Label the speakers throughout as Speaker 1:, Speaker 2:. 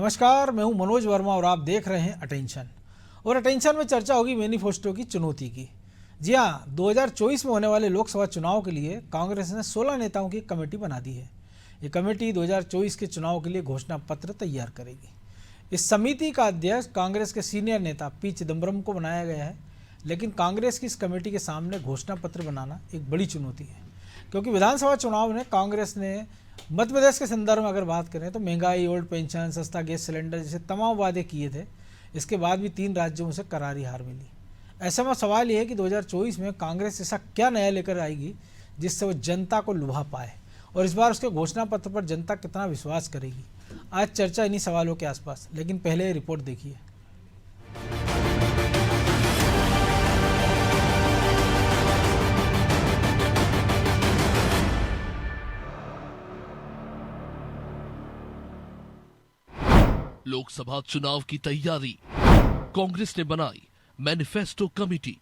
Speaker 1: नमस्कार, मैं हूं मनोज वर्मा और आप देख रहे हैं अटेंशन। और अटेंशन में चर्चा होगी मैनिफेस्टो की चुनौती की। जी हाँ, 2024 में होने वाले लोकसभा चुनाव के लिए कांग्रेस ने 16 नेताओं की कमेटी बना दी है। ये कमेटी 2024 के चुनाव के लिए घोषणा पत्र तैयार करेगी। इस समिति का अध्यक्ष कांग्रेस के सीनियर नेता पी चिदम्बरम को बनाया गया है। लेकिन कांग्रेस की इस कमेटी के सामने घोषणा पत्र बनाना एक बड़ी चुनौती है, क्योंकि विधानसभा चुनाव में कांग्रेस ने मध्य प्रदेश के संदर्भ में अगर बात करें तो महंगाई, ओल्ड पेंशन, सस्ता गैस सिलेंडर जैसे तमाम वादे किए थे। इसके बाद भी 3 राज्यों में से करारी हार मिली। ऐसे में सवाल ये है कि 2024 में कांग्रेस ऐसा क्या नया लेकर आएगी जिससे वो जनता को लुभा पाए, और इस बार उसके घोषणा पत्र पर जनता कितना विश्वास करेगी। आज चर्चा इन्हीं सवालों के आसपास, लेकिन पहले रिपोर्ट देखिए।
Speaker 2: लोकसभा चुनाव की तैयारी, कांग्रेस ने बनाई मैनिफेस्टो कमेटी।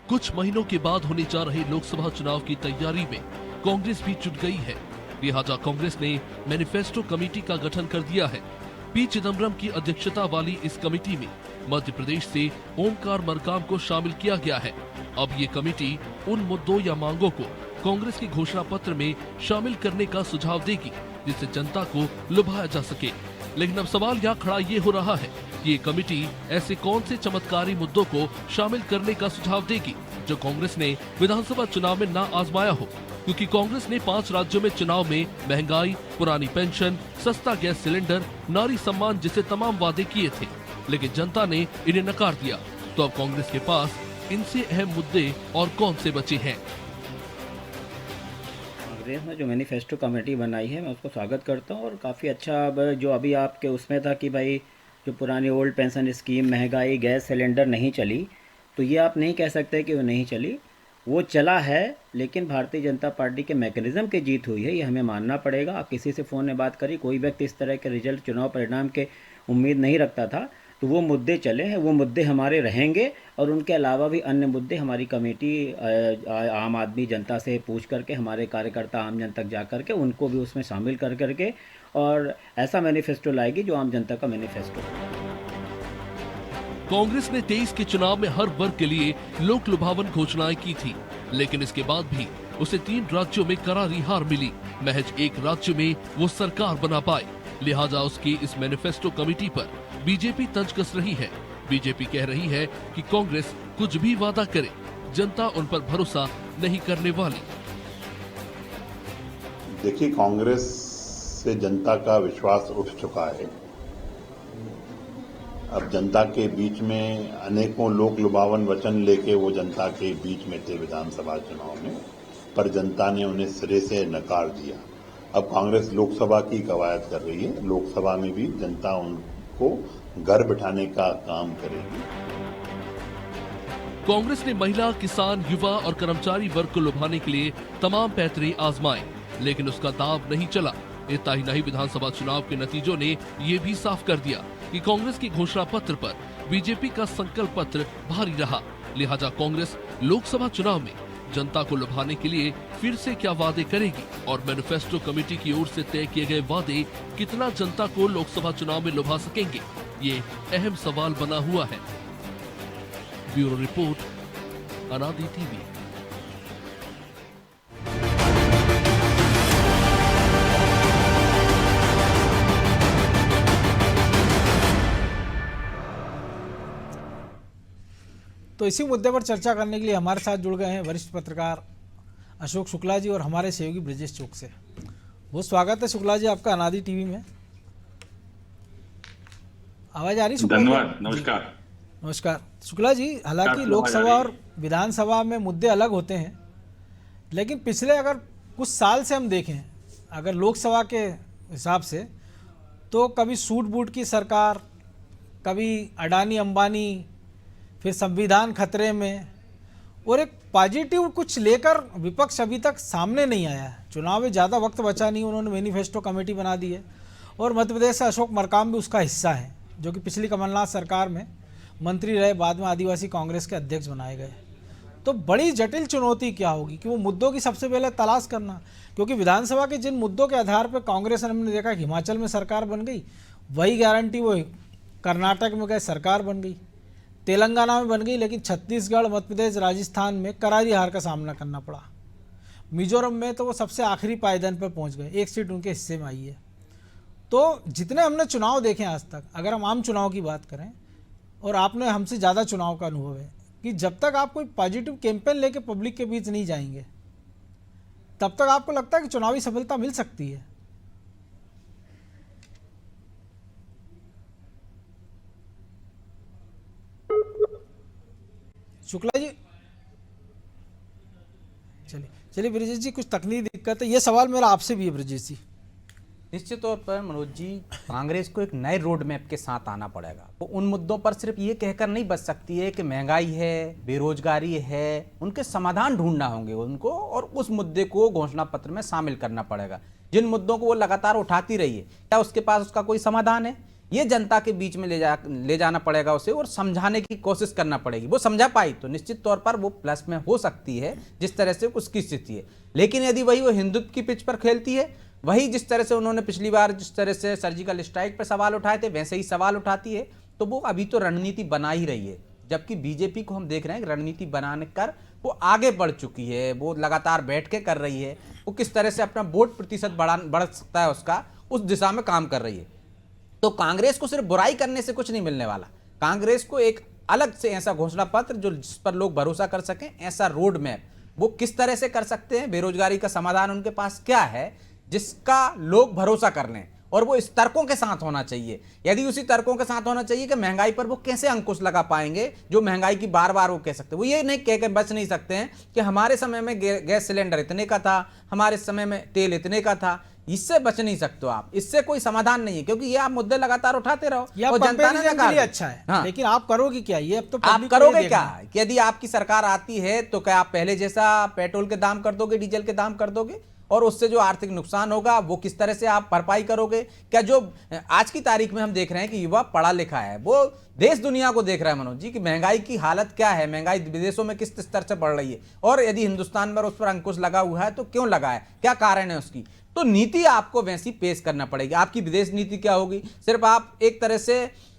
Speaker 2: कुछ महीनों के बाद होने जा रहे लोकसभा चुनाव की तैयारी में कांग्रेस भी जुट गई है। लिहाजा कांग्रेस ने मैनिफेस्टो कमेटी का गठन कर दिया है। पी चिदम्बरम की अध्यक्षता वाली इस कमेटी में मध्य प्रदेश से ओमकार मरकाम को शामिल किया गया है। अब ये कमेटी उन मुद्दों या मांगों को कांग्रेस के घोषणा पत्र में शामिल करने का सुझाव देगी जिससे जनता को लुभाया जा सके। लेकिन अब सवाल यहाँ खड़ा ये हो रहा है कि ये कमेटी ऐसे कौन से चमत्कारी मुद्दों को शामिल करने का सुझाव देगी जो कांग्रेस ने विधानसभा चुनाव में ना आजमाया हो, क्योंकि कांग्रेस ने 5 राज्यों में चुनाव में महंगाई, पुरानी पेंशन, सस्ता गैस सिलेंडर, नारी सम्मान जैसे तमाम वादे किए थे, लेकिन जनता ने इन्हें नकार दिया। तो अब कांग्रेस के पास इनसे अहम मुद्दे और कौन से बचे हैं?
Speaker 3: कांग्रेस ने जो मैनिफेस्टो कमेटी बनाई है, मैं उसको स्वागत करता हूँ। और काफ़ी अच्छा अब जो अभी आपके उसमें था कि भाई जो पुरानी ओल्ड पेंशन स्कीम, महंगाई, गैस सिलेंडर नहीं चली, तो ये आप नहीं कह सकते कि वो नहीं चली, वो चला है। लेकिन भारतीय जनता पार्टी के मैकेनिज्म की जीत हुई है, ये हमें मानना पड़ेगा। आप किसी से फ़ोन में बात करी, कोई व्यक्ति इस तरह के रिजल्ट, चुनाव परिणाम के उम्मीद नहीं रखता था। तो वो मुद्दे चले हैं, वो मुद्दे हमारे रहेंगे। और उनके अलावा भी अन्य मुद्दे हमारी कमेटी आम आदमी जनता से पूछ करके, हमारे कार्यकर्ता आम जन तक जा करके उनको भी उसमें शामिल कर करके और ऐसा मैनिफेस्टो लाएगी जो आम जनता का मैनिफेस्टो।
Speaker 2: कांग्रेस ने 23 के चुनाव में हर वर्ग के लिए लोक लुभावन घोषणाएं की थी, लेकिन इसके बाद भी उसे 3 राज्यों में करारी हार मिली। महज एक राज्य में वो सरकार बना पाए। लिहाजा उसकी इस मैनिफेस्टो कमेटी पर बीजेपी तंज कस रही है। बीजेपी कह रही है कि कांग्रेस कुछ भी वादा करे, जनता उन पर भरोसा नहीं करने वाली।
Speaker 4: देखिए, कांग्रेस से जनता का विश्वास उठ चुका है। अब जनता के बीच में अनेकों लोक लुभावन वचन लेके वो जनता के बीच में थे विधानसभा चुनाव में, पर जनता ने उन्हें सिरे से नकार दिया। अब कांग्रेस लोकसभा की कवायद कर रही है। लोकसभा में भी जनता उनको घर बिठाने का काम करेगी।
Speaker 2: कांग्रेस ने महिला, किसान, युवा और कर्मचारी वर्ग को लुभाने के लिए तमाम पैतरे आजमाए, लेकिन उसका दाव नहीं चला। इतना ही नहीं, विधानसभा चुनाव के नतीजों ने ये भी साफ कर दिया कि कांग्रेस की घोषणा पत्र पर बीजेपी का संकल्प पत्र भारी रहा। लिहाजा कांग्रेस लोकसभा चुनाव में जनता को लुभाने के लिए फिर से क्या वादे करेगी, और मैनिफेस्टो कमेटी की ओर से तय किए गए वादे कितना जनता को लोकसभा चुनाव में लुभा सकेंगे, ये अहम सवाल बना हुआ है। ब्यूरो रिपोर्ट, अनादि टीवी।
Speaker 1: तो इसी मुद्दे पर चर्चा करने के लिए हमारे साथ जुड़ गए हैं वरिष्ठ पत्रकार अशोक शुक्ला जी और हमारे सहयोगी ब्रजेश चौक से। बहुत स्वागत है शुक्ला जी आपका अनादि टीवी में। आवाज आ रही शुक्ला जी?
Speaker 5: धन्यवाद, नमस्कार।
Speaker 1: नमस्कार शुक्ला जी। हालांकि लोकसभा और विधानसभा में मुद्दे अलग होते हैं, लेकिन पिछले अगर कुछ साल से हम देखें, अगर लोकसभा के हिसाब से, तो कभी सूट बूट की सरकार, कभी अडानी अंबानी, फिर संविधान खतरे में, और एक पॉजिटिव कुछ लेकर विपक्ष अभी तक सामने नहीं आया है। चुनाव में ज़्यादा वक्त बचा नहीं, उन्होंने मैनिफेस्टो कमेटी बना दी है। और मध्य प्रदेश से अशोक मरकाम भी उसका हिस्सा है, जो कि पिछली कमलनाथ सरकार में मंत्री रहे, बाद में आदिवासी कांग्रेस के अध्यक्ष बनाए गए। तो बड़ी जटिल चुनौती क्या होगी कि वो मुद्दों की सबसे पहले तलाश करना, क्योंकि विधानसभा के जिन मुद्दों के आधार पर कांग्रेस ने हमने देखा कि हिमाचल में सरकार बन गई, वही गारंटी वो कर्नाटक में गए सरकार बन गई, तेलंगाना में बन गई, लेकिन छत्तीसगढ़, मध्य प्रदेश, राजस्थान में करारी हार का सामना करना पड़ा। मिजोरम में तो वो सबसे आखिरी पायदान पर पहुंच गए, एक सीट उनके हिस्से में आई है। तो जितने हमने चुनाव देखे आज तक, अगर हम आम चुनाव की बात करें, और आपने हमसे ज़्यादा चुनाव का अनुभव है, कि जब तक आप कोई पॉजिटिव कैंपेन लेके पब्लिक के बीच नहीं जाएंगे, तब तक आपको लगता है कि चुनावी सफलता मिल सकती है। शुक्ला जी, चलिए ब्रजेश जी, कुछ तकनीकी दिक्कत है, ये सवाल मेरा आपसे भी है ब्रजेश जी।
Speaker 5: निश्चित तौर पर मनोज जी, कांग्रेस को एक नए रोड मैप के साथ आना पड़ेगा। वो उन मुद्दों पर सिर्फ ये कहकर नहीं बच सकती है कि महंगाई है, बेरोजगारी है, उनके समाधान ढूंढना होंगे उनको, और उस मुद्दे को घोषणा पत्र में शामिल करना पड़ेगा। जिन मुद्दों को वो लगातार उठाती रही है, क्या उसके पास उसका कोई समाधान है? ये जनता के बीच में ले जाना पड़ेगा उसे, और समझाने की कोशिश करना पड़ेगी। वो समझा पाई तो निश्चित तौर पर वो प्लस में हो सकती है, जिस तरह से उसकी स्थिति है। लेकिन यदि वही वो हिंदुत्व की पिच पर खेलती है, वही जिस तरह से उन्होंने पिछली बार जिस तरह से सर्जिकल स्ट्राइक पर सवाल उठाए थे, वैसे ही सवाल उठाती है, तो वो अभी तो रणनीति बना ही रही है। जबकि बीजेपी को हम देख रहे हैं रणनीति बनाने कर वो आगे बढ़ चुकी है, वो लगातार बैठ के कर रही है, वो किस तरह से अपना वोट प्रतिशत बढ़ सकता है उसका, उस दिशा में काम कर रही है। तो कांग्रेस को सिर्फ बुराई करने से कुछ नहीं मिलने वाला। कांग्रेस को एक अलग से ऐसा घोषणा पत्र जो जिस पर लोग भरोसा कर सकें, ऐसा रोड मैप वो किस तरह से कर सकते हैं, बेरोजगारी का समाधान उनके पास क्या है जिसका लोग भरोसा कर लें, और वो इस तर्कों के साथ होना चाहिए। यदि उसी तर्कों के साथ होना चाहिए कि महंगाई पर वो कैसे अंकुश लगा पाएंगे, जो महंगाई की बार बार वो कह सकते हैं। वो ये नहीं कह के बच नहीं सकते हैं कि हमारे समय में गैस सिलेंडर इतने का था, हमारे समय में तेल इतने का था। इससे बच नहीं सकते हो आप, इससे कोई समाधान नहीं है, क्योंकि ये आप मुद्दे लगातार उठाते रहो और जनता ने नकार दिया।
Speaker 1: अच्छा है,
Speaker 5: हाँ।
Speaker 1: लेकिन आप करोगे क्या? ये अब तो
Speaker 5: आप करोगे क्या? यदि आपकी सरकार आती है तो क्या आप पहले जैसा पेट्रोल के दाम कर दोगे, डीजल के दाम कर दोगे, और उससे जो आर्थिक नुकसान होगा वो किस तरह से आप भरपाई करोगे? क्या जो आज की तारीख में हम देख रहे हैं कि युवा पढ़ा लिखा है, वो देश दुनिया को देख रहा है मनोज जी कि महंगाई की हालत क्या है, महंगाई विदेशों में किस स्तर से बढ़ रही है, और यदि हिंदुस्तान में उस पर अंकुश लगा हुआ है तो क्यों लगा है, क्या कारण है उसकी? तो नीति आपको वैसी पेश करना पड़ेगी। आपकी विदेश नीति क्या होगी? सिर्फ आप एक तरह से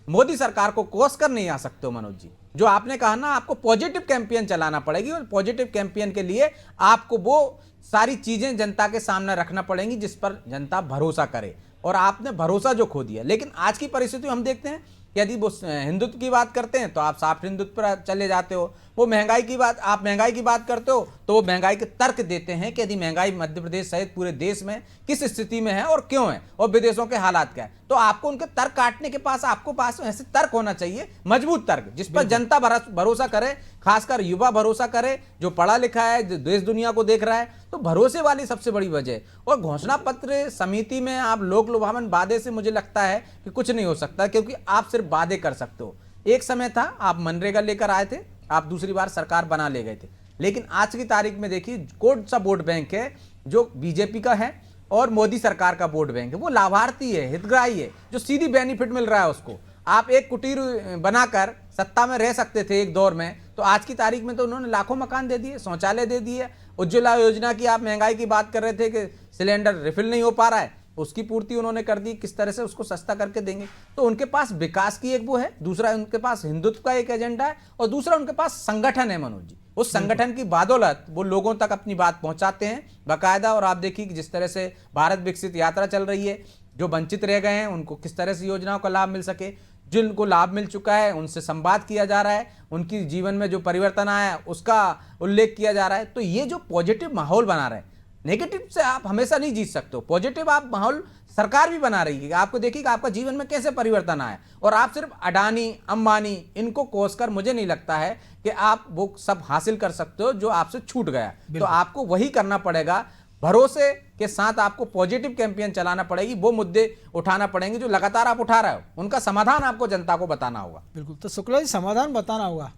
Speaker 5: मोदी सरकार को कोस कर नहीं आ सकते हो मनोज जी। जो आपने कहा ना, आपको पॉजिटिव कैंपेन चलाना पड़ेगी, और पॉजिटिव कैंपेन के लिए आपको वो सारी चीजें जनता के सामने रखना पड़ेंगी जिस पर जनता भरोसा करे, और आपने भरोसा जो खो दिया। लेकिन आज की परिस्थिति हम देखते हैं, यदि वो हिंदुत्व की बात करते हैं तो आप साफ हिंदुत्व पर चले जाते हो, वो महंगाई की बात, आप महंगाई की बात करते हो तो वो महंगाई के तर्क देते हैं कि यदि महंगाई मध्य प्रदेश सहित पूरे देश में किस स्थिति में है और क्यों है, और विदेशों के हालात क्या है। तो आपको उनके तर्क काटने के पास आपको पास ऐसे तर्क होना चाहिए, मजबूत तर्क, जिस पर जनता भरोसा करे, खासकर युवा भरोसा करे, जो पढ़ा लिखा है, जो देश दुनिया को देख रहा है। तो भरोसे वाली सबसे बड़ी वजह। और घोषणा पत्र समिति में आप लोक लुभावन वादे से मुझे लगता है कि कुछ नहीं हो सकता, क्योंकि आप सिर्फ वादे कर सकते हो। एक समय था आप मनरेगा लेकर आए थे, आप दूसरी बार सरकार बना ले गए थे, लेकिन आज की तारीख में देखिए कौन सा वोट बैंक है जो बीजेपी का है और मोदी सरकार का वोट बैंक है। वो लाभार्थी है, हितग्राही है, जो सीधी बेनिफिट मिल रहा है उसको। आप एक कुटीर बनाकर सत्ता में रह सकते थे एक दौर में, तो आज की तारीख में तो उन्होंने लाखों मकान दे दिए, शौचालय दे दिए। उज्ज्वला योजना की आप महंगाई की बात कर रहे थे कि सिलेंडर रिफिल नहीं हो पा रहा है, उसकी पूर्ति उन्होंने कर दी, किस तरह से उसको सस्ता करके देंगे। तो उनके पास विकास की एक वो है, दूसरा उनके पास हिंदुत्व का एक एजेंडा है, और दूसरा उनके पास संगठन है मनोज जी। उस संगठन की बदौलत वो लोगों तक अपनी बात पहुंचाते हैं बाकायदा। और आप देखिए कि जिस तरह से भारत विकसित यात्रा चल रही है, जो वंचित रह गए हैं उनको किस तरह से योजनाओं का लाभ मिल सके, जिनको लाभ मिल चुका है उनसे संवाद किया जा रहा है, उनकी जीवन में जो परिवर्तन आया है उसका उल्लेख किया जा रहा है। तो ये जो पॉजिटिव माहौल बना रहे हैं, नेगेटिव से आप हमेशा नहीं जीत सकते हो, पॉजिटिव आप माहौल सरकार भी बना रही है। आपको देखिए कि आपका जीवन में कैसे परिवर्तन आया, और आप सिर्फ अडानी अंबानी इनको कोसकर मुझे नहीं लगता है कि आप वो सब हासिल कर सकते हो जो आपसे छूट गया। तो आपको वही करना पड़ेगा, भरोसे के साथ आपको पॉजिटिव कैंपेन चलाना पड़ेगी, वो मुद्दे उठाना पड़ेंगे जो लगातार आप उठा रहे हो, उनका समाधान आपको जनता को बताना होगा।
Speaker 1: बिल्कुल, तो शुक्ला जी समाधान बताना होगा।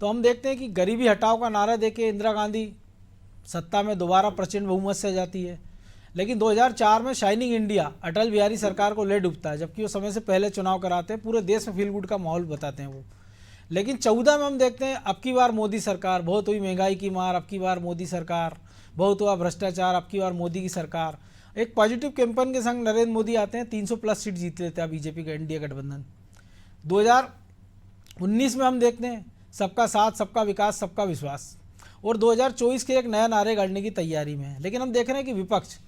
Speaker 1: तो हम देखते हैं कि गरीबी हटाओ का नारा देके इंदिरा गांधी सत्ता में दोबारा प्रचंड बहुमत से जाती है, लेकिन 2004 में शाइनिंग इंडिया अटल बिहारी सरकार को ले डूबता है, जबकि वो समय से पहले चुनाव कराते हैं, पूरे देश में फील गुड का माहौल बताते हैं वो। लेकिन 14 में हम देखते हैं अब की बार मोदी सरकार, बहुत हुई महंगाई की मार, अब की बार मोदी सरकार, बहुत हुआ भ्रष्टाचार, अब की बार मोदी की सरकार। एक पॉजिटिव कैंपेन के संग नरेंद्र मोदी आते हैं, 300 प्लस सीट जीत लेते हैं बीजेपी का एनडीए गठबंधन। 2019 में हम देखते हैं सबका साथ, सबका विकास, सबका विश्वास, और 2024 के एक नया नारे गढ़ने की तैयारी में है। लेकिन हम देख रहे हैं कि विपक्ष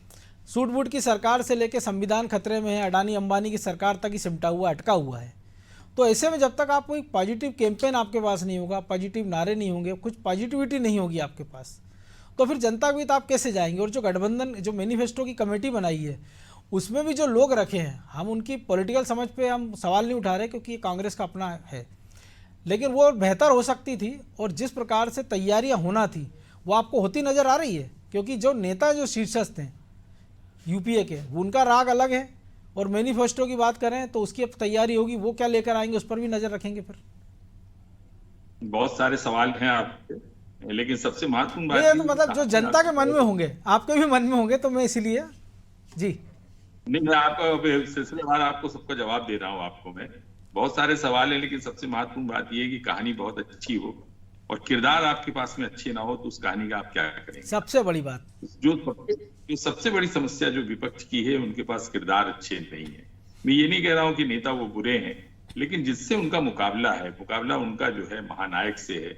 Speaker 1: सूट बूट की सरकार से लेकर संविधान खतरे में है, अडानी अंबानी की सरकार तक ही सिमटा हुआ, अटका हुआ है। तो ऐसे में जब तक आप कोई पॉजिटिव कैंपेन आपके पास नहीं होगा, पॉजिटिव नारे नहीं होंगे, कुछ पॉजिटिविटी नहीं होगी आपके पास, तो फिर जनता के बीच आप कैसे जाएंगे। और जो गठबंधन, जो मैनिफेस्टो की कमेटी बनाई है, उसमें भी जो लोग रखे हैं, हम उनकी पॉलिटिकल समझ पे हम सवाल नहीं उठा रहे, क्योंकि ये कांग्रेस का अपना है, लेकिन वो बेहतर हो सकती थी। और जिस प्रकार से तैयारियां होना थी वो आपको होती नज़र आ रही है, क्योंकि जो नेता जो शीर्षस्थ हैं यूपीए के, उनका राग अलग है। और मैनिफेस्टो की बात करें तो उसकी अब तैयारी होगी, वो क्या लेकर आएंगे उस पर भी नज़र रखेंगे। फिर
Speaker 6: बहुत सारे सवाल हैं आपके, लेकिन सबसे महत्वपूर्ण बात
Speaker 1: ये तो मतलब जो जनता के मन में होंगे, आपके भी मन में होंगे, तो मैं इसीलिए जी
Speaker 6: नहीं, मैं आपका सिलसिलेवार आपको सबका जवाब दे रहा हूँ। आपको मैं बहुत सारे सवाल है, लेकिन सबसे महत्वपूर्ण बात यह है कि कहानी बहुत अच्छी हो और किरदार आपके पास में अच्छे ना हो, तो उस कहानी का आप क्या करेंगे।
Speaker 1: सबसे बड़ी बात
Speaker 6: जो सबसे बड़ी समस्या जो विपक्ष की है, उनके पास किरदार अच्छे नहीं है। मैं ये नहीं कह रहा हूं कि नेता वो बुरे हैं, लेकिन जिससे उनका मुकाबला है, मुकाबला उनका जो है महानायक से है,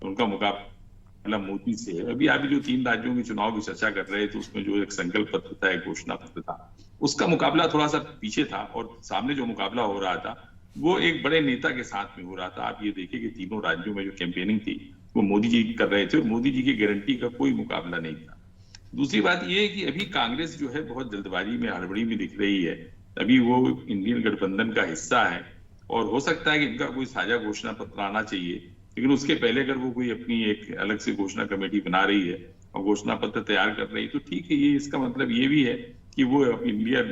Speaker 6: उनका मुकाबला मोदी से है। अभी जो 3 राज्यों के चुनाव की चर्चा कर रहे थे, उसमें जो एक संकल्प पत्र था, एक घोषणा पत्र था, उसका मुकाबला थोड़ा सा पीछे था, और सामने जो मुकाबला हो रहा था वो एक बड़े नेता के साथ में हो रहा था। आप ये देखिए कि तीनों राज्यों में जो कैंपेनिंग थी वो मोदी जी कर रहे थे, और मोदी जी की गारंटी का कोई मुकाबला नहीं था। दूसरी बात यह है कि अभी कांग्रेस जो है बहुत जल्दबाजी में, हड़बड़ी में दिख रही है। अभी वो इंडियन गठबंधन का हिस्सा है, और हो सकता है कि इनका कोई साझा घोषणा पत्र आना चाहिए, लेकिन उसके पहले अगर वो कोई अपनी एक अलग से घोषणा कमेटी बना रही है और घोषणा पत्र तैयार कर रही है, तो ठीक है। ये इसका मतलब ये भी है कि वो इंडिया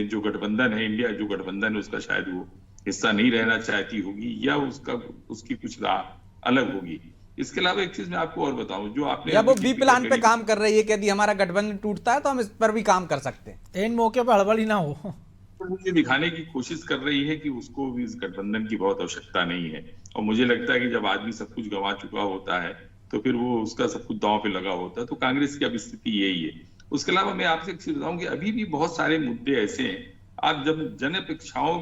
Speaker 6: जो गठबंधन है, इंडिया जो गठबंधन है, उसका शायद वो हिस्सा नहीं रहना चाहती होगी, या उसकी कुछ राह अलग होगी। इसके अलावा एक चीज मैं आपको और बताऊं, जो आपने
Speaker 5: या वो बी प्लान पे काम कर रही है कि यदि हमारा गठबंधन टूटता है तो हम इस पर भी काम कर सकते हैं,
Speaker 1: एंड मौके पर हड़बड़ी ना हो।
Speaker 6: ये दिखाने की कोशिश कर रही है कि उसको भी इस गठबंधन की बहुत आवश्यकता नहीं है। और मुझे लगता है कि जब आदमी सब कुछ गंवा चुका होता है, तो फिर वो उसका सब कुछ दांव पे लगा होता है। तो कांग्रेस की अब स्थिति यही है। उसके अलावा मैं आपसे एक चीज बताऊं कि अभी भी बहुत सारे मुद्दे ऐसे हैं, आप जब जन अपेक्षाओं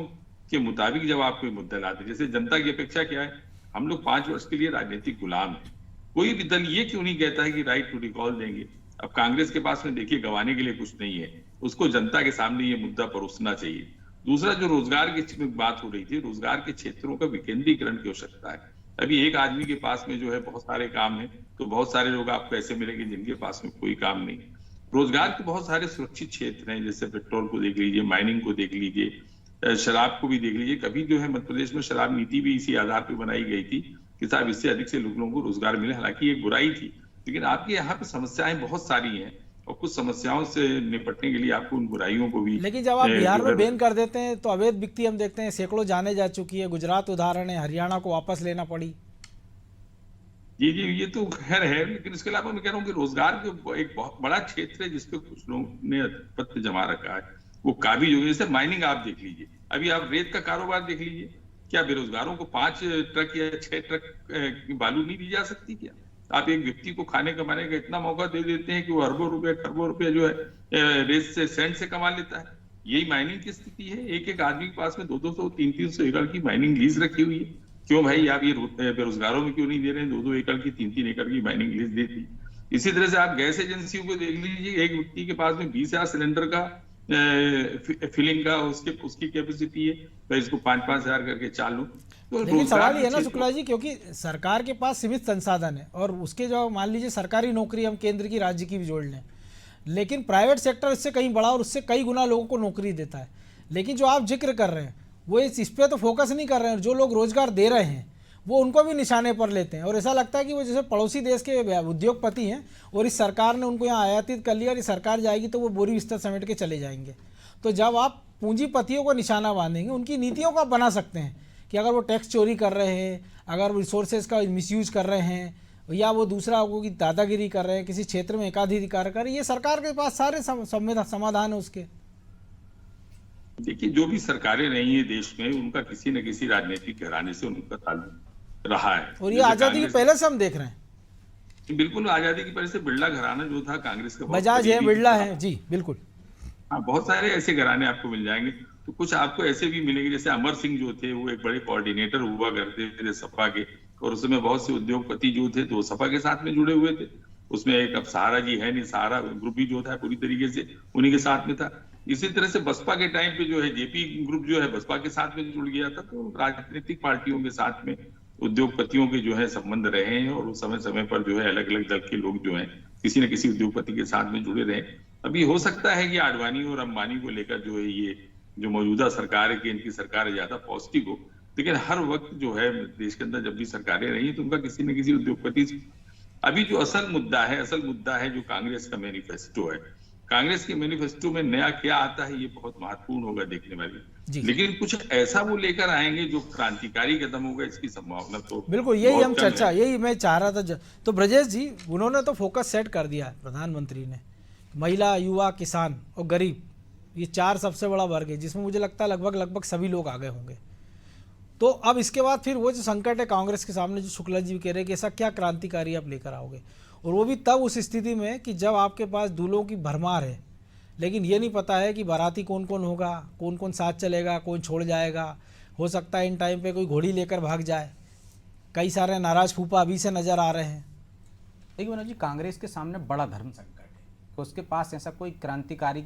Speaker 6: के मुताबिक जब आप कोई मुद्दा लाते, जैसे जनता की अपेक्षा क्या है, हम लोग 5 वर्ष के लिए राजनीतिक गुलाम है। कोई भी दल ये क्यों नहीं कहता है कि राइट टू रिकॉल देंगे। अब कांग्रेस के पास में देखिए गंवाने के लिए कुछ नहीं है, उसको जनता के सामने ये मुद्दा परोसना चाहिए। दूसरा, जो रोजगार की बात हो रही थी, रोजगार के क्षेत्रों का विकेंद्रीकरण की आवश्यकता है। अभी एक आदमी के पास में जो है बहुत सारे काम है, तो बहुत सारे लोग आपको ऐसे मिलेंगे जिनके पास में कोई काम नहीं। रोजगार के बहुत सारे सुरक्षित क्षेत्र हैं, जैसे पेट्रोल को देख लीजिए, माइनिंग को देख लीजिए, शराब को भी देख लीजिए। कभी जो है मध्य प्रदेश में शराब नीति भी इसी आधार पर बनाई गई थी कि साहब इससे अधिक से लोगों को रोजगार मिले। हालांकि एक बुराई थी, लेकिन आपके यहाँ पे समस्याएं बहुत सारी हैं, और कुछ समस्याओं से निपटने के लिए आपको उन बुराइयों को भी,
Speaker 1: लेकिन जब आप बिहार में बैन कर देते हैं तो अवैध बिक्री हम देखते हैं सैकड़ों जाने जा चुकी है। गुजरात उदाहरण है, हरियाणा को वापस लेना पड़ी।
Speaker 6: जी, ये तो खैर है, लेकिन इसके अलावा मैं कह रहा हूँ कि रोजगार का एक बहुत बड़ा क्षेत्र है जिसपे कुछ लोगों ने पत्थर जमा रखा है, वो काबिज हो गई। जैसे माइनिंग आप देख लीजिए, अभी आप रेत का कारोबार देख लीजिए, क्या बेरोजगारों को 5 ट्रक या 6 ट्रक बालू नहीं दी जा सकती क्या? आप एक व्यक्ति को खाने कमाने का इतना मौका दे देते हैं कि वो अरबों रुपए खरबों रुपए जो है रेत से, सैंड से कमा लेता है। यही माइनिंग की स्थिति है। एक आदमी के पास में 200 300 एकड़ की माइनिंग लीज रखी हुई है। क्यों भाई आप ये बेरोजगारों में क्यों नहीं दे रहे हैं? 2 एकड़ की 3 एकड़ की माइनिंग लीज देती। इसी तरह से आप गैस एजेंसियों को देख लीजिए, एक व्यक्ति के पास में 20,000 सिलेंडर का फिलिंग का उसकी कैपेसिटी है, भाई इसको 5-5 हजार करके चालू। तो
Speaker 1: लेकिन सवाल ये है ना शुक्ला जी, क्योंकि सरकार के पास सीमित संसाधन है, और उसके जो मान लीजिए सरकारी नौकरी हम केंद्र की राज्य की भी जोड़ लें, लेकिन प्राइवेट सेक्टर इससे कहीं बड़ा और उससे कई गुना लोगों को नौकरी देता है। लेकिन जो आप जिक्र कर रहे हैं वो इस पर तो फोकस नहीं कर रहे हैं। जो लोग रोजगार दे रहे हैं वो उनको भी निशाने पर लेते हैं, और ऐसा लगता है कि वो जैसे पड़ोसी देश के उद्योगपति हैं और इस सरकार ने उनको यहाँ आयातित कर लिया और इस सरकार जाएगी तो वो बोरी बिस्तर समेट के चले जाएंगे। तो जब आप पूंजीपतियों को निशाना बांधेंगे, उनकी नीतियों को आप बना सकते हैं कि अगर वो टैक्स चोरी कर रहे हैं, अगर रिसोर्सेज का मिसयूज कर रहे हैं, या वो दूसरा की दादागिरी कर रहे हैं, किसी क्षेत्र में एकाधिकार कर रहे हैं, ये सरकार के पास सारे समाधान है उसके।
Speaker 6: देखिए, जो भी सरकारें रही है देश में, उनका किसी न किसी राजनीतिक घराने से उनका ताल्लुक रहा है।
Speaker 1: और ये
Speaker 6: जैसे
Speaker 1: आजादी के
Speaker 6: कांग्रेस-
Speaker 1: पहले से हम देख रहे हैं।
Speaker 6: बिल्कुल आजादी की पहले से बिरला घराना जो था कांग्रेस का बहुत
Speaker 1: बजाज है,
Speaker 6: करीबी
Speaker 1: बिरला
Speaker 6: था।
Speaker 1: है, जी बिल्कुल।
Speaker 6: हाँ, बहुत सारे ऐसे घराने आपको मिल जाएंगे। तो कुछ आपको ऐसे भी मिलेंगे, जैसे अमर सिंह जो थे वो एक बड़े कोऑर्डिनेटर हुआ करते थे सपा के, और उसमें बहुत से उद्योगपति जो थे तो सपा के साथ में जुड़े हुए थे। उसमें एक अब सहारा जी है नहीं, सहारा ग्रुप भी जो था पूरी तरीके से उन्हीं के साथ में था। इसी तरह से बसपा के टाइम पे जो है जेपी ग्रुप जो है बसपा के साथ में जुड़ गया था। तो राजनीतिक पार्टियों के साथ में उद्योगपतियों के जो है संबंध रहे हैं, और उस समय समय पर जो है अलग अलग दल के लोग जो है किसी न किसी उद्योगपति के साथ में जुड़े रहे। अभी हो सकता है कि आडवाणी और अंबानी को लेकर जो है ये जो मौजूदा सरकार है कि इनकी सरकार ज्यादा पॉजिटिव हो, लेकिन हर वक्त जो है देश के अंदर जब भी सरकारें रही तो उनका किसी न किसी उद्योगपति से अभी जो असल मुद्दा है जो कांग्रेस का मैनिफेस्टो है। कांग्रेस के मैनिफेस्टो में नया क्या आता है ये बहुत महत्वपूर्ण होगा देखने वाली। लेकिन कुछ ऐसा वो लेकर आएंगे जो क्रांतिकारी कदम होगा, इसकी संभावना तो
Speaker 1: बिल्कुल यही
Speaker 6: बहुत
Speaker 1: हम
Speaker 6: कम
Speaker 1: चर्चा,
Speaker 6: है।
Speaker 1: यही मैं चाह रहा था। तो ब्रजेश जी, उन्होंने तो फोकस सेट कर दिया है प्रधानमंत्री ने, महिला, युवा, किसान और गरीब, ये चार सबसे बड़ा वर्ग है जिसमें मुझे लगता है लगभग सभी लोग आगे होंगे। तो अब इसके बाद फिर वो जो संकट है कांग्रेस के सामने, जो शुक्ला जी कह रहे हैं कि ऐसा क्या क्रांतिकारी आप लेकर आओगे, और वो भी तब उस स्थिति में कि जब आपके पास दूल्हों की भरमार है, लेकिन ये नहीं पता है कि बाराती कौन कौन होगा, कौन कौन साथ चलेगा, कौन छोड़ जाएगा। हो सकता है इन टाइम पे कोई घोड़ी लेकर भाग जाए। कई सारे नाराज फूफा अभी से नज़र आ रहे हैं।
Speaker 5: देखिए मनोज जी, कांग्रेस के सामने बड़ा धर्म संकट है, तो उसके पास ऐसा कोई क्रांतिकारी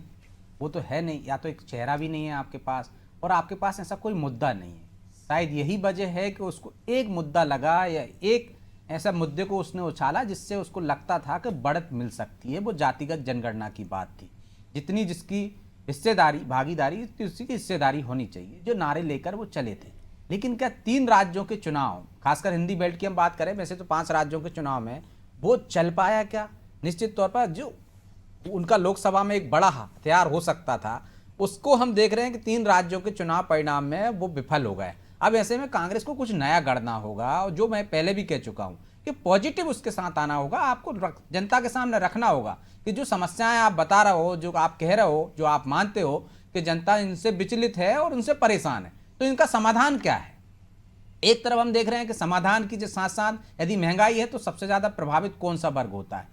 Speaker 5: वो तो है नहीं, या तो एक चेहरा भी नहीं है आपके पास, और आपके पास ऐसा कोई मुद्दा नहीं है। शायद यही वजह है कि उसको एक मुद्दा लगा, या एक ऐसा मुद्दे को उसने उछाला जिससे उसको लगता था कि बढ़त मिल सकती है। वो जातिगत जनगणना की बात थी, जितनी जिसकी हिस्सेदारी, भागीदारी, उसी की हिस्सेदारी होनी चाहिए, जो नारे लेकर वो चले थे। लेकिन क्या 3 राज्यों के चुनाव, खासकर हिंदी बेल्ट की हम बात करें, वैसे तो 5 राज्यों के चुनाव में वो चल पाया क्या? निश्चित तौर पर जो उनका लोकसभा में एक बड़ा हथियार हो सकता था, उसको हम देख रहे हैं कि 3 राज्यों के चुनाव परिणाम में वो विफल हो गए। अब ऐसे में कांग्रेस को कुछ नया गढ़ना होगा, और जो मैं पहले भी कह चुका हूं कि पॉजिटिव उसके साथ आना होगा। आपको जनता के सामने रखना होगा कि जो समस्याएं आप बता रहे हो, जो आप कह रहे हो, जो आप मानते हो कि जनता इनसे विचलित है और उनसे परेशान है, तो इनका समाधान क्या है। एक तरफ हम देख रहे हैं कि समाधान की साथ साथ यदि महंगाई है तो सबसे ज्यादा प्रभावित कौन सा वर्ग होता है?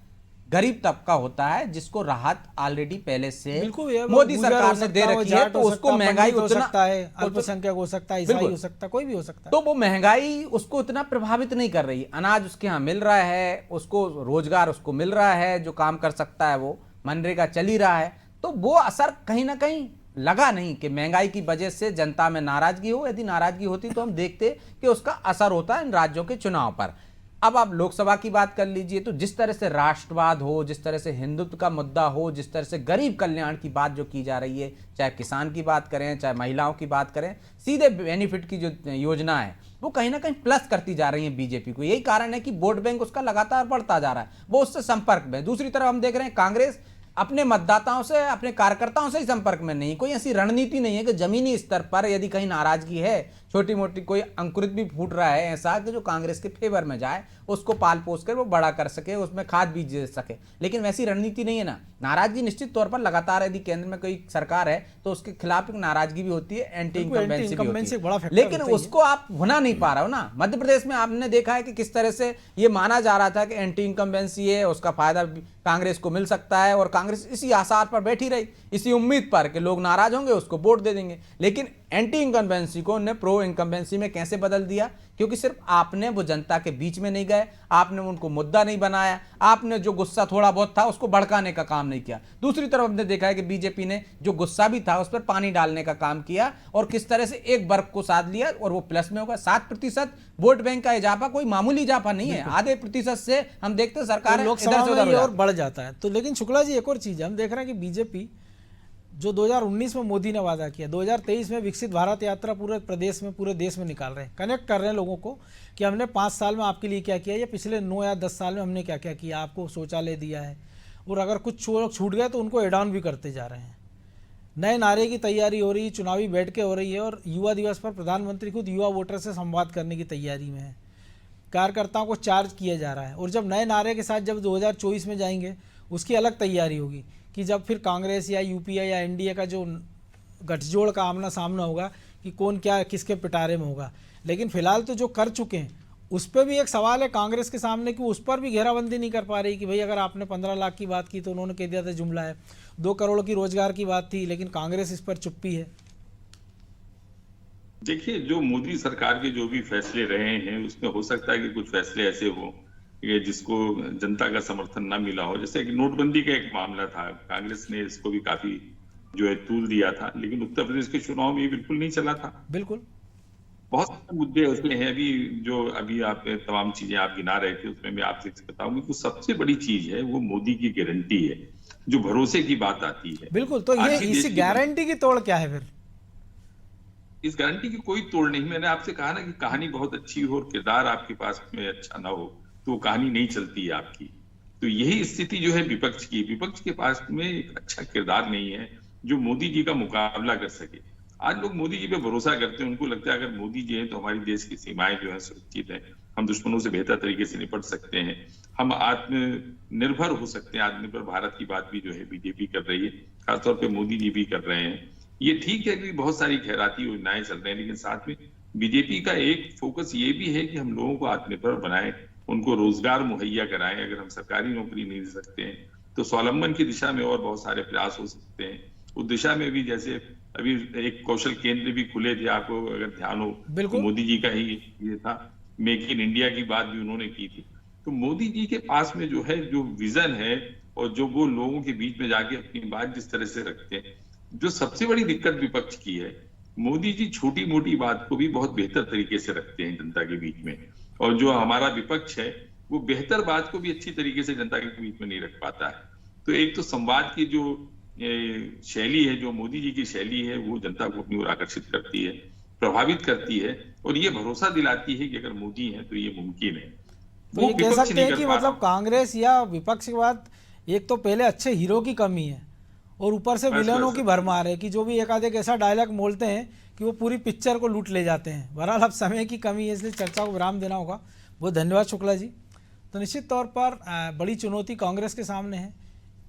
Speaker 5: गरीब तबका होता है, जिसको राहत ऑलरेडी पहले से
Speaker 1: बिल्कुल भैया,
Speaker 5: मोदी
Speaker 1: गुजर
Speaker 5: सरकार
Speaker 1: हो
Speaker 5: ने
Speaker 1: सकता
Speaker 5: दे
Speaker 1: है, वो
Speaker 5: रखी है,
Speaker 1: जाट
Speaker 5: तो
Speaker 1: हो
Speaker 5: उसको
Speaker 1: सकता है,
Speaker 5: महंगाई
Speaker 1: पंडित हो
Speaker 5: उतना
Speaker 1: सकता है, अल्पसंख्यक हो सकता है, ईसाई
Speaker 5: बिल्कुल।
Speaker 1: हो सकता है, कोई भी हो सकता है।
Speaker 5: तो वो महंगाई उसको उतना प्रभावित नहीं कर रही। अनाज उसके यहाँ मिल रहा है, उसको रोजगार उसको मिल रहा है, जो काम कर सकता है वो मनरेगा चल ही रहा है। तो वो असर कहीं ना कहीं लगा नहीं कि महंगाई की वजह से जनता में नाराजगी हो। यदि नाराजगी होती तो हम देखते कि उसका असर होता है इन राज्यों के चुनाव पर। अब आप लोकसभा की बात कर लीजिए, तो जिस तरह से राष्ट्रवाद हो, जिस तरह से हिंदुत्व का मुद्दा हो, जिस तरह से गरीब कल्याण की बात जो की जा रही है, चाहे किसान की बात करें, चाहे महिलाओं की बात करें, सीधे बेनिफिट की जो योजना है वो कहीं ना कहीं प्लस करती जा रही है बीजेपी को। यही कारण है कि वोट बैंक उसका लगातार बढ़ता जा रहा है, वो उससे संपर्क में। दूसरी तरफ हम देख रहे हैं कांग्रेस अपने मतदाताओं से, अपने कार्यकर्ताओं से ही संपर्क में नहीं। कोई ऐसी रणनीति नहीं है कि जमीनी स्तर पर यदि कहीं नाराजगी है, छोटी मोटी कोई अंकुरित भी फूट रहा है ऐसा कि जो कांग्रेस के फेवर में जाए, उसको पाल पोस कर वो बड़ा कर सके, उसमें खाद बीज दे सके। लेकिन वैसी रणनीति नहीं है ना। नाराजगी निश्चित तौर पर लगातार, यदि केंद्र में कोई सरकार है तो उसके खिलाफ एक नाराजगी भी होती है, एंटी इनकम्बेंसी भी होती है, लेकिन उसको आप होना नहीं पा रहे हो ना। मध्य प्रदेश में आपने देखा है कि किस तरह से ये माना जा रहा था कि एंटी इनकम्बेंसी है, उसका फायदा कांग्रेस को मिल सकता है, और कांग्रेस इसी आसार पर बैठी रही, इसी उम्मीद पर कि लोग नाराज होंगे उसको वोट दे देंगे। लेकिन एंटी इनकम्बेंसी को उन्होंने प्रो इनकम्बेंसी में कैसे बदल दिया? क्योंकि सिर्फ आपने वो जनता के बीच में नहीं गए, आपने उनको मुद्दा नहीं बनाया, आपने जो गुस्सा थोड़ा बहुत था उसको भड़काने का काम नहीं किया। दूसरी तरफ हमने देखा है कि बीजेपी ने जो गुस्सा भी था उस पर पानी डालने का काम किया, और किस तरह से एक वर्ग को साथ लिया और वो प्लस में होगा। 7% वोट बैंक का इजाफा कोई मामूली इजाफा नहीं है, आधे प्रतिशत से हम देखते हैं सरकार
Speaker 1: लोकसभा में और बढ़ जाता है। तो लेकिन शुक्ला जी, एक और चीज हम देख रहे हैं कि बीजेपी जो 2019 में मोदी ने वादा किया, 2023 में विकसित भारत यात्रा पूरे प्रदेश में, पूरे देश में निकाल रहे हैं, कनेक्ट कर रहे हैं लोगों को कि हमने 5 साल में आपके लिए क्या किया, या पिछले 9 या 10 साल में हमने क्या क्या किया, आपको शौचालय दिया है, और अगर कुछ छूट गया तो उनको एड ऑन भी करते जा रहे हैं। नए नारे की तैयारी हो रही है, चुनावी बैठकें हो रही है, और युवा दिवस पर प्रधानमंत्री खुद युवा वोटर से संवाद करने की तैयारी में है। कार्यकर्ताओं को चार्ज किया जा रहा है, और जब नए नारे के साथ जब 2024 में जाएंगे उसकी अलग तैयारी होगी कि जब फिर कांग्रेस या यूपीए या एनडीए का जो गठजोड़ का आमना सामना होगा कि कौन क्या किसके पिटारे में होगा। लेकिन फिलहाल तो जो कर चुके हैं उस पर भी एक सवाल है कांग्रेस के सामने कि उस पर भी घेराबंदी नहीं कर पा रही कि भाई अगर आपने 15 लाख की बात की तो उन्होंने कह दिया था जुमला है, 2 करोड़ की रोजगार की बात थी, लेकिन कांग्रेस इस पर चुप्पी है।
Speaker 6: देखिए, जो मोदी सरकार के जो भी फैसले रहे हैं उसमें हो सकता है कि कुछ फैसले ऐसे हो कि जिसको जनता का समर्थन ना मिला हो। जैसे कि नोटबंदी का एक मामला था, कांग्रेस ने इसको भी काफी जो है तूल दिया था, लेकिन उत्तर प्रदेश के चुनाव में ये बिल्कुल नहीं चला था।
Speaker 1: बिल्कुल।
Speaker 6: बहुत सारे मुद्दे उसमें हैं। अभी आप तमाम चीजें आप गिना रहे थे, उसमें मैं आपसे बताऊंगी कि सबसे बड़ी चीज है वो मोदी की गारंटी है, जो भरोसे की बात आती है।
Speaker 1: बिल्कुल, तो
Speaker 6: आज
Speaker 1: ये
Speaker 6: की
Speaker 1: इस
Speaker 6: देश की
Speaker 1: गारंटी की तोड़ क्या है फिर?
Speaker 6: इस गारंटी की कोई तोड़ नहीं। मैंने आपसे कहा ना कि कहानी बहुत अच्छी हो और किरदार आपके पास में अच्छा ना हो तो वो कहानी नहीं चलती है आपकी। तो यही स्थिति जो है विपक्ष की, विपक्ष के पास में एक अच्छा किरदार नहीं है जो मोदी जी का मुकाबला कर सके। आज लोग मोदी जी पे भरोसा करते हैं, उनको लगता है अगर मोदी जी हैं तो हमारी देश की सीमाएं जो है सुरक्षित है, हम दुश्मनों से बेहतर तरीके से निपट सकते हैं, हम आत्मनिर्भर हो सकते हैं। आत्मनिर्भर भारत की बात भी जो है बीजेपी कर रही है, खासतौर पे मोदी जी भी कर रहे हैं। ये ठीक है कि बहुत सारी खैराती योजनाएं चल रही हैं, लेकिन साथ में बीजेपी का एक फोकस ये भी है कि हम लोगों को आत्मनिर्भर बनाएं, उनको रोजगार मुहैया कराएं। अगर हम सरकारी नौकरी नहीं दे सकते हैं तो स्वावलंबन की दिशा में और बहुत सारे प्रयास हो सकते हैं। उस दिशा में भी जैसे अभी एक कौशल केंद्र भी खुले थे, आपको अगर ध्यान हो तो मोदी जी का ही ये था, मेक इन इंडिया की बात भी उन्होंने की थी। तो मोदी जी के पास में जो है जो विजन है और जो वो लोगों के बीच में जाके अपनी बात जिस तरह से रखते हैं, जो सबसे बड़ी दिक्कत विपक्ष की है, मोदी जी छोटी मोटी बात को भी बहुत बेहतर तरीके से रखते हैं जनता के बीच में, और जो हमारा विपक्ष है वो बेहतर बात को भी अच्छी तरीके से जनता के बीच में नहीं रख पाता है। तो एक तो संवाद की जो शैली है, जो मोदी जी की शैली है, वो जनता को अपनी ओर आकर्षित करती है, प्रभावित करती है और ये भरोसा दिलाती है कि अगर मोदी है तो ये मुमकिन है।
Speaker 1: तो ये कह सकते हैं कि मतलब कांग्रेस या विपक्ष के बाद एक तो पहले अच्छे हीरो की कमी है और ऊपर से विलेनों की भरमार है कि जो भी एक आधे ऐसा डायलॉग बोलते हैं कि वो पूरी पिक्चर को लूट ले जाते हैं। बहरहाल अब समय की कमी है इसलिए चर्चा को विराम देना होगा। बहुत धन्यवाद शुक्ला जी। तो निश्चित तौर पर बड़ी चुनौती कांग्रेस के सामने है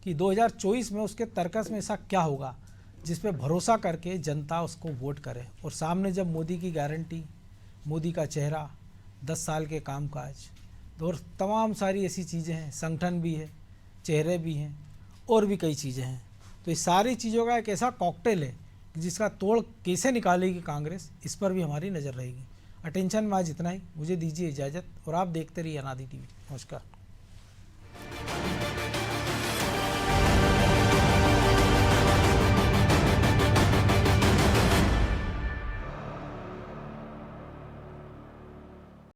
Speaker 1: कि 2024 में उसके तर्कस में ऐसा क्या होगा जिस पे भरोसा करके जनता उसको वोट करे, और सामने जब मोदी की गारंटी, मोदी का चेहरा, 10 साल के कामकाज और तमाम सारी ऐसी चीज़ें हैं, संगठन भी है, चेहरे भी हैं और भी कई चीज़ें हैं, तो इस सारी चीज़ों का एक ऐसा कॉकटेल है जिसका तोड़ कैसे निकालेगी कांग्रेस, इस पर भी हमारी नज़र रहेगी। अटेंशन में आज इतना ही, मुझे दीजिए इजाज़त और आप देखते रहिए अनादि टीवी। नमस्कार।